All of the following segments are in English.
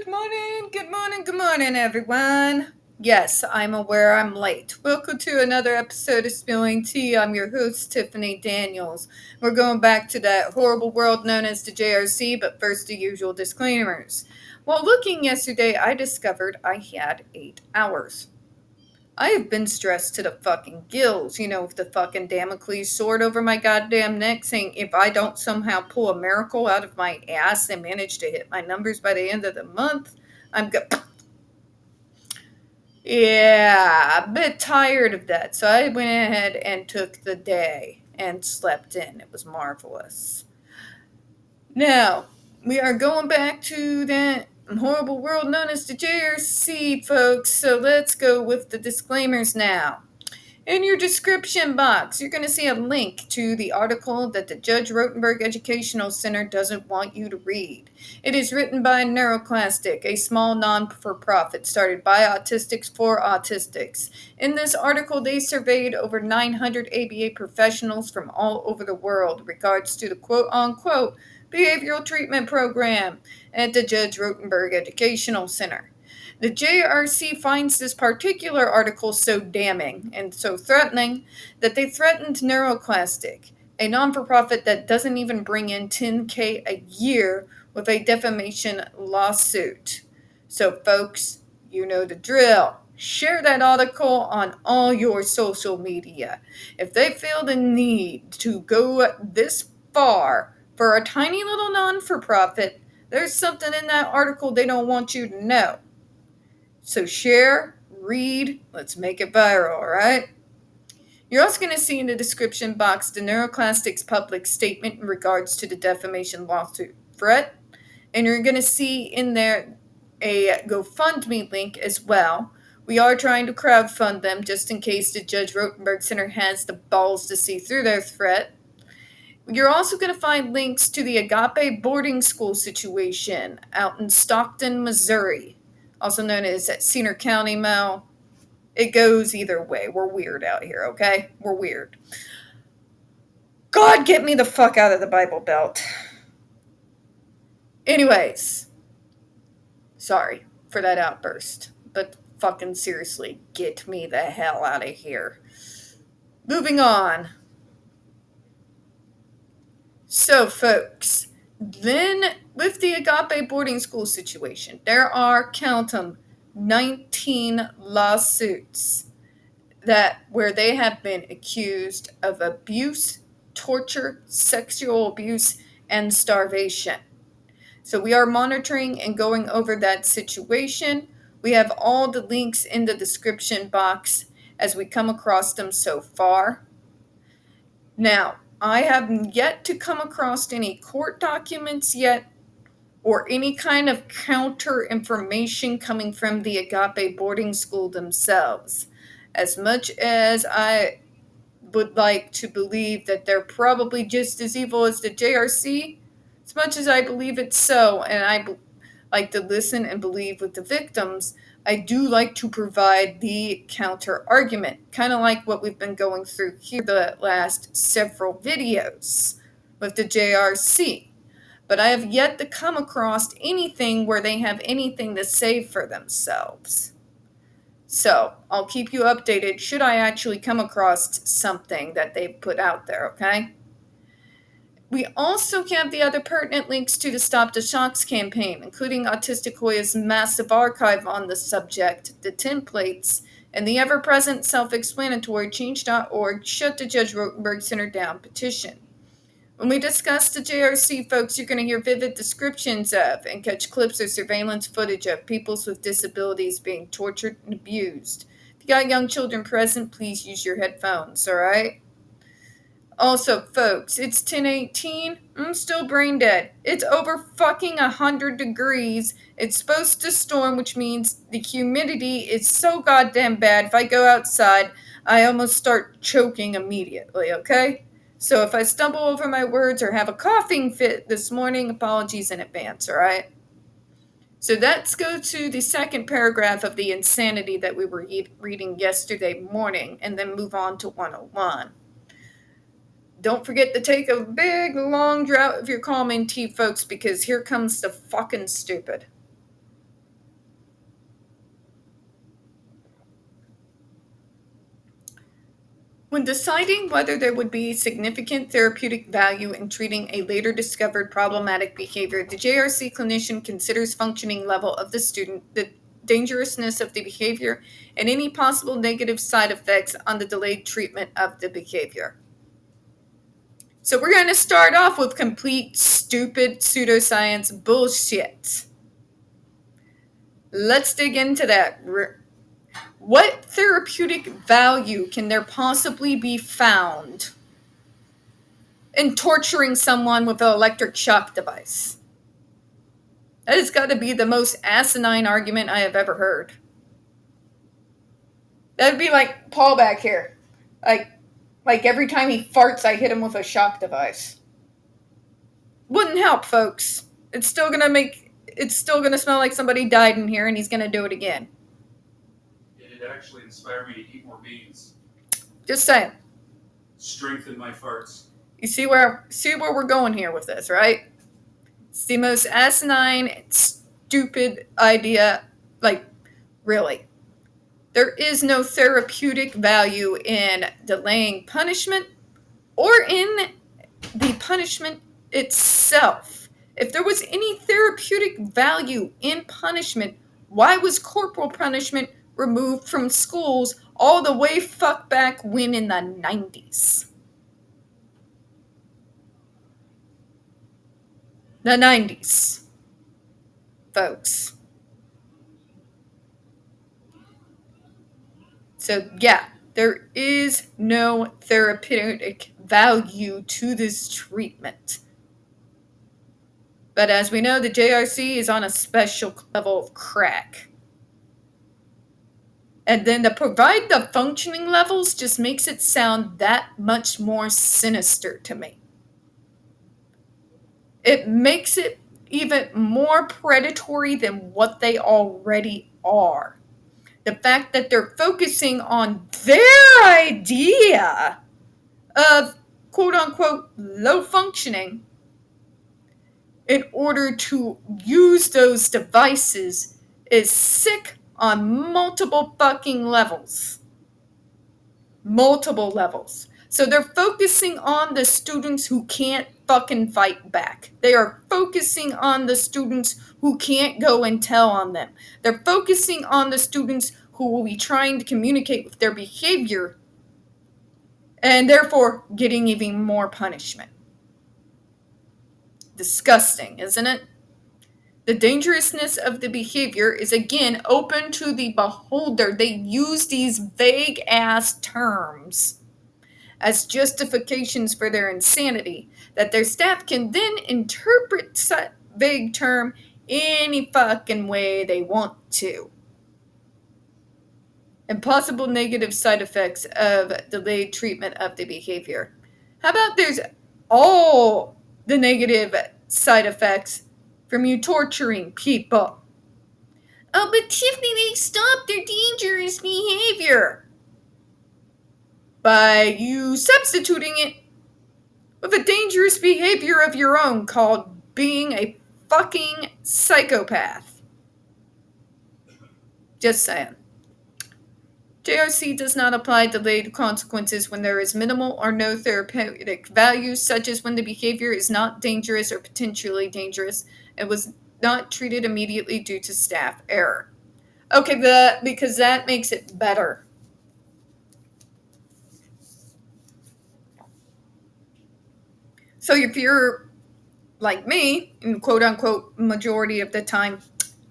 Good morning, everyone. Yes, I'm aware I'm late. Welcome to another episode of Spilling Tea. I'm your host, Tiffany Daniels. We're going back to that horrible world known as the JRC, but first, the usual disclaimers. While looking yesterday, I discovered I had 8 hours. I have been stressed to the fucking gills, with the fucking Damocles sword over my goddamn neck saying if I don't somehow pull a miracle out of my ass and manage to hit my numbers by the end of the month, I'm Yeah, a bit tired of that. So I went ahead and took the day and slept in. It was marvelous. Now, we are going back to that horrible world known as the JRC, folks. So let's go with the disclaimers now. In your description box, you're going to see a link to the article that the Judge Rotenberg Educational Center doesn't want you to read. It is written by NeuroClastic, a small non-for-profit started by autistics for autistics. In this article, they surveyed over 900 ABA professionals from all over the world in regards to the quote-unquote behavioral treatment program at the Judge Rotenberg Educational Center. The JRC finds this particular article so damning and so threatening that they threatened NeuroClastic, a non-for-profit that doesn't even bring in $10,000 a year, with a defamation lawsuit. So folks, you know the drill. Share that article on all your social media. If they feel the need to go this far for a tiny little non-for-profit, there's something in that article they don't want you to know. So share, read, let's make it viral, alright? You're also going to see in the description box the NeuroClastic's public statement in regards to the defamation lawsuit threat. And you're going to see in there a GoFundMe link as well. We are trying to crowdfund them just in case the Judge Rotenberg Center has the balls to see through their threat. You're also going to find links to the Agape boarding school situation out in Stockton, Missouri, also known as Cedar County, Mo. It goes either way. We're weird out here, okay? We're weird. God, get me the fuck out of the Bible Belt. Anyways, sorry for that outburst, but fucking seriously, get me the hell out of here. Moving on. So, folks, then with the Agape boarding school situation, there are, count them, 19 lawsuits where they have been accused of abuse, torture, sexual abuse, and starvation. So we are monitoring and going over that situation. We have all the links in the description box as we come across them so far. Now, I have yet to come across any court documents yet or any kind of counter information coming from the Agape boarding school themselves. As much as I would like to believe that they're probably just as evil as the JRC, as much as I believe it's so, and I like to listen and believe with the victims, I do like to provide the counter argument, kind of like what we've been going through here the last several videos with the JRC. But I have yet to come across anything where they have anything to say for themselves. So I'll keep you updated should I actually come across something that they've put out there, okay? We also have the other pertinent links to the Stop the Shocks campaign, including Autistic Hoya's massive archive on the subject, the templates, and the ever-present self-explanatory Change.org Shut the Judge Rotenberg Center Down petition. When we discuss the JRC, folks, you're going to hear vivid descriptions of and catch clips or surveillance footage of people with disabilities being tortured and abused. If you got young children present, please use your headphones, alright? Also, folks, it's 10:18. I'm still brain dead. It's over fucking 100 degrees. It's supposed to storm, which means the humidity is so goddamn bad. If I go outside, I almost start choking immediately, okay? So if I stumble over my words or have a coughing fit this morning, apologies in advance, alright? So let's go to the second paragraph of the insanity that we were reading yesterday morning and then move on to 101. Don't forget to take a big, long draught of your calming tea, folks, because here comes the fucking stupid. When deciding whether there would be significant therapeutic value in treating a later discovered problematic behavior, the JRC clinician considers functioning level of the student, the dangerousness of the behavior, and any possible negative side effects on the delayed treatment of the behavior. So we're going to start off with complete stupid pseudoscience bullshit. Let's dig into that. What therapeutic value can there possibly be found in torturing someone with an electric shock device? That has got to be the most asinine argument I have ever heard. That would be like Paul back here. Like every time he farts, I hit him with a shock device. Wouldn't help, folks. It's still gonna smell like somebody died in here, and he's gonna do it again. It actually inspired me to eat more beans. Just saying. Strengthen my farts. You see where we're going here with this, right? It's the most asinine, stupid idea. Like, really. There is no therapeutic value in delaying punishment or in the punishment itself. If there was any therapeutic value in punishment, why was corporal punishment removed from schools all the way fuck back when in the 90s? The 90s, folks. So yeah, there is no therapeutic value to this treatment. But as we know, the JRC is on a special level of crack. And then to provide the functioning levels just makes it sound that much more sinister to me. It makes it even more predatory than what they already are. The fact that they're focusing on their idea of quote-unquote low functioning in order to use those devices is sick on multiple fucking levels. Multiple levels. So they're focusing on the students who can't fucking fight back. They are focusing on the students who can't go and tell on them. They're focusing on the students who will be trying to communicate with their behavior and therefore getting even more punishment. Disgusting, isn't it? The dangerousness of the behavior is again open to the beholder. They use these vague ass terms as justifications for their insanity that their staff can then interpret such vague term any fucking way they want to. And possible negative side effects of delayed treatment of the behavior. How about there's all the negative side effects from you torturing people? Oh, but Tiffany, they stopped their dangerous behavior by you substituting it with a dangerous behavior of your own called being a fucking psychopath. Just saying. JRC does not apply delayed consequences when there is minimal or no therapeutic value, such as when the behavior is not dangerous or potentially dangerous and was not treated immediately due to staff error. Okay, because that makes it better. So if you're like me, in quote-unquote majority of the time,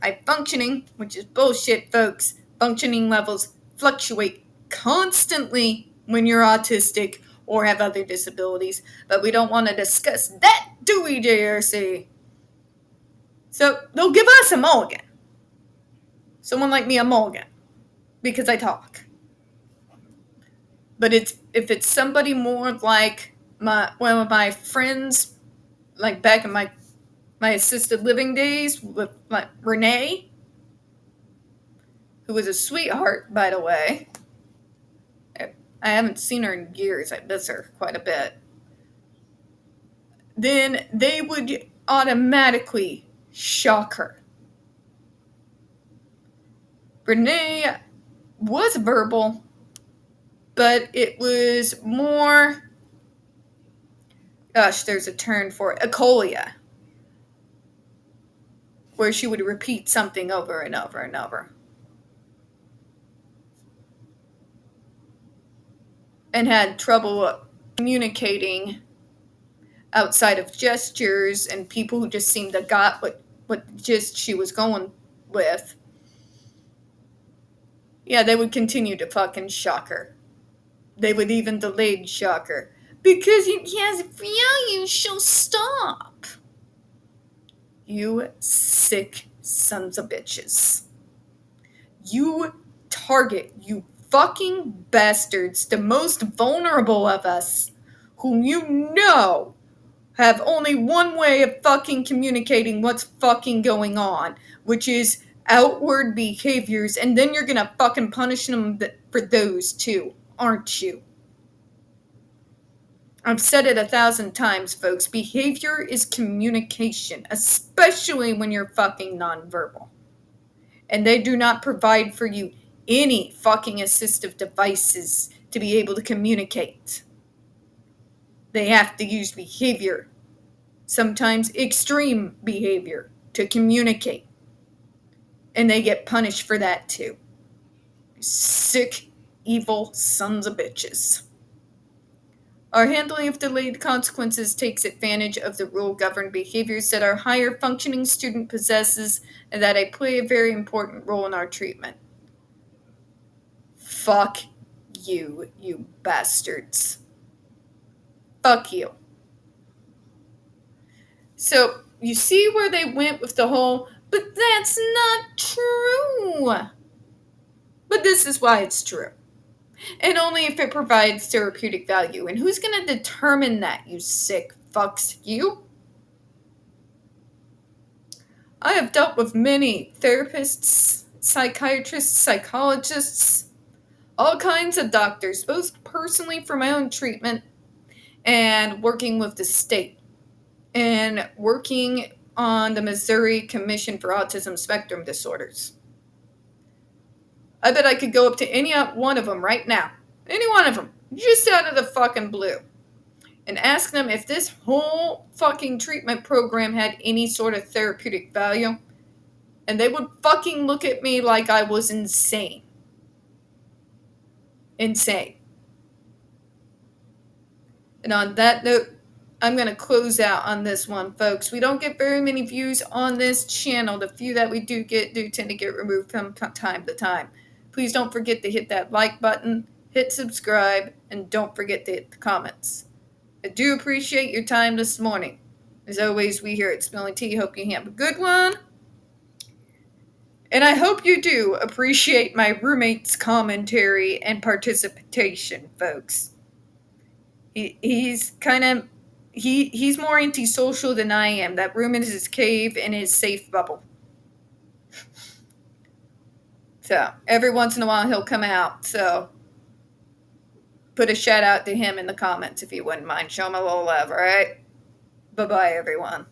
high functioning, which is bullshit, folks, functioning levels fluctuate constantly when you're autistic or have other disabilities, but we don't want to discuss that, do we, JRC? So they'll give us a mulligan. Someone like me a mulligan, because I talk. But if it's somebody more like one of my friends, like back in my assisted living days with like Renee, who was a sweetheart, by the way. I haven't seen her in years. I miss her quite a bit. Then they would automatically shock her. Renee was verbal, but it was more, gosh, there's a term for it, acolia, where she would repeat something over and over and over. And had trouble communicating outside of gestures, and people who just seemed to got what gist she was going with. Yeah, they would continue to fucking shock her. They would even delay shock her. Because he has value, she'll stop. You sick sons of bitches. You target, you fucking bastards, the most vulnerable of us, whom you know have only one way of fucking communicating what's fucking going on, which is outward behaviors, and then you're gonna fucking punish them for those too, aren't you? I've said it 1,000 times, folks. Behavior is communication, especially when you're fucking nonverbal. And they do not provide for you any fucking assistive devices to be able to communicate. They have to use behavior, sometimes extreme behavior, to communicate. And they get punished for that too. Sick, evil sons of bitches. Our handling of delayed consequences takes advantage of the rule-governed behaviors that our higher functioning student possesses and that play a very important role in our treatment. Fuck you, you bastards. Fuck you. So, you see where they went with the whole, but that's not true. But this is why it's true. And only if it provides therapeutic value. And who's going to determine that, you sick fucks? You? I have dealt with many therapists, psychiatrists, psychologists, all kinds of doctors, both personally for my own treatment and working with the state and working on the Missouri Commission for Autism Spectrum Disorders. I bet I could go up to any one of them right now, any one of them, just out of the fucking blue, and ask them if this whole fucking treatment program had any sort of therapeutic value, and they would fucking look at me like I was insane. Insane. And on that note, I'm going to close out on this one, folks. We don't get very many views on this channel. The few that we do get do tend to get removed from time to time. Please don't forget to hit that like button, hit subscribe, and don't forget to hit the comments. I do appreciate your time this morning. As always, we here at Spilling Tea hope you have a good one. And I hope you do appreciate my roommate's commentary and participation, folks. He's more antisocial than I am. That room is his cave and his safe bubble. So, every once in a while he'll come out. So, put a shout out to him in the comments if you wouldn't mind. Show him a little love, alright? Bye-bye, everyone.